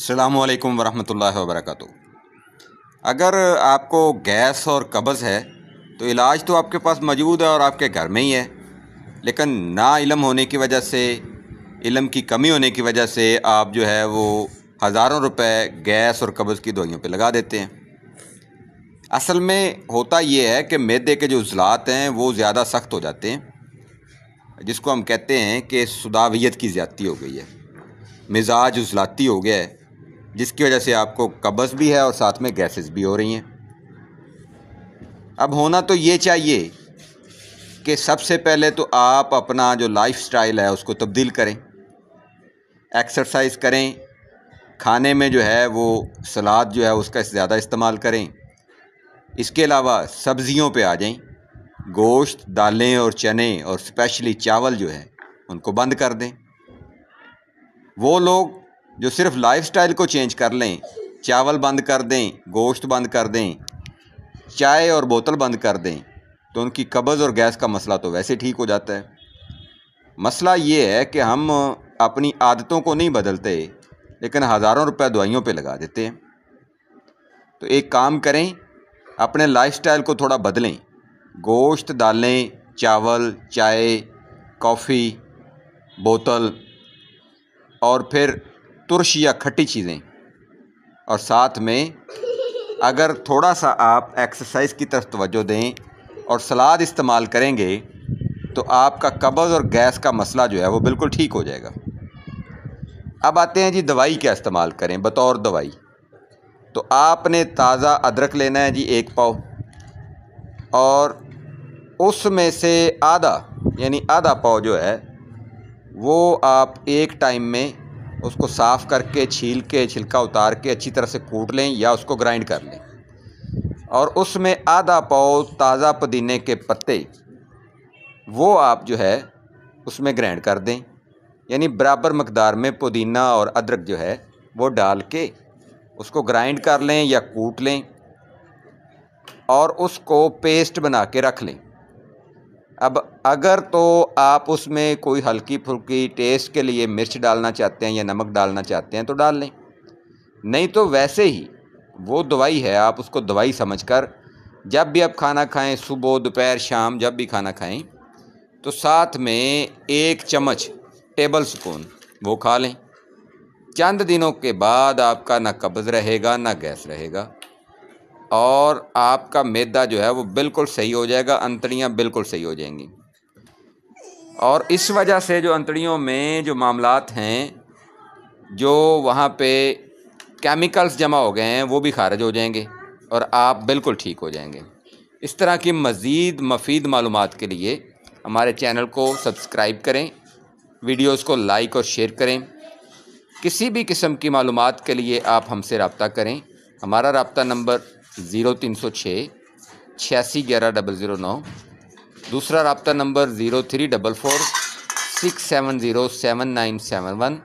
अस्सलामुअलैकुम वरहमतुल्लाहि वबरकातुहू। अगर आपको गैस और कब्ज़ है तो इलाज तो आपके पास मौजूद है और आपके घर में ही है, लेकिन ना इल्म होने की वजह से, इल्म की कमी होने की वजह से आप जो है वो हज़ारों रुपए गैस और कब्ज़ की दवाइयों पे लगा देते हैं। असल में होता ये है कि मैदे के जो उज़लात हैं वो ज़्यादा सख्त हो जाते हैं, जिसको हम कहते हैं कि सुदावियत की ज़्यादती हो गई है, मिजाज उज़लाती हो गया है, जिसकी वजह से आपको कब्ज़ भी है और साथ में गैसेस भी हो रही हैं। अब होना तो ये चाहिए कि सबसे पहले तो आप अपना जो लाइफस्टाइल है उसको तब्दील करें, एक्सरसाइज करें, खाने में जो है वो सलाद जो है उसका ज़्यादा इस्तेमाल करें। इसके अलावा सब्ज़ियों पे आ जाएं, गोश्त, दालें और चने और स्पेशली चावल जो है उनको बंद कर दें। वो लोग जो सिर्फ लाइफस्टाइल को चेंज कर लें, चावल बंद कर दें, गोश्त बंद कर दें, चाय और बोतल बंद कर दें, तो उनकी कब्ज़ और गैस का मसला तो वैसे ठीक हो जाता है। मसला ये है कि हम अपनी आदतों को नहीं बदलते, लेकिन हज़ारों रुपए दवाइयों पे लगा देते हैं। तो एक काम करें, अपने लाइफस्टाइल को थोड़ा बदलें। गोश्त, दालें, चावल, चाय, कॉफ़ी, बोतल और फिर तुर्श या खट्टी चीज़ें, और साथ में अगर थोड़ा सा आप एक्सरसाइज की तरफ तवज्जो दें और सलाद इस्तेमाल करेंगे तो आपका कब्ज़ और गैस का मसला जो है वो बिल्कुल ठीक हो जाएगा। अब आते हैं जी, दवाई क्या इस्तेमाल करें बतौर दवाई। तो आपने ताज़ा अदरक लेना है जी 1 पाव, और उसमें से आधा यानी आधा पाव जो है वो आप एक टाइम में उसको साफ़ करके, छील के, छिलका उतार के अच्छी तरह से कूट लें या उसको ग्राइंड कर लें, और उसमें आधा पाव ताज़ा पुदीने के पत्ते वो आप जो है उसमें ग्राइंड कर दें। यानी बराबर मकदार में पुदीना और अदरक जो है वो डाल के उसको ग्राइंड कर लें या कूट लें और उसको पेस्ट बना के रख लें। अब अगर तो आप उसमें कोई हल्की फुल्की टेस्ट के लिए मिर्च डालना चाहते हैं या नमक डालना चाहते हैं तो डाल लें, नहीं तो वैसे ही वो दवाई है, आप उसको दवाई समझकर जब भी आप खाना खाएं, सुबह, दोपहर, शाम, जब भी खाना खाएं तो साथ में 1 चम्मच टेबल स्पून वो खा लें। चंद दिनों के बाद आपका ना कब्ज़ रहेगा ना गैस रहेगा, और आपका मैदा जो है वो बिल्कुल सही हो जाएगा, अंतड़ियाँ बिल्कुल सही हो जाएंगी। और इस वजह से जो अंतड़ियों में जो मामलात हैं, जो वहाँ पे केमिकल्स जमा हो गए हैं, वो भी खारिज हो जाएंगे और आप बिल्कुल ठीक हो जाएंगे। इस तरह की मज़ीद मफ़ीद मालूमात के लिए हमारे चैनल को सब्सक्राइब करें, वीडियोज़ को लाइक और शेयर करें। किसी भी किस्म की मालूमात के लिए आप हमसे रब्ता करें। हमारा रब्ता नंबर 0306 8611 009, दूसरा रब्ता नंबर 0344 670 7971।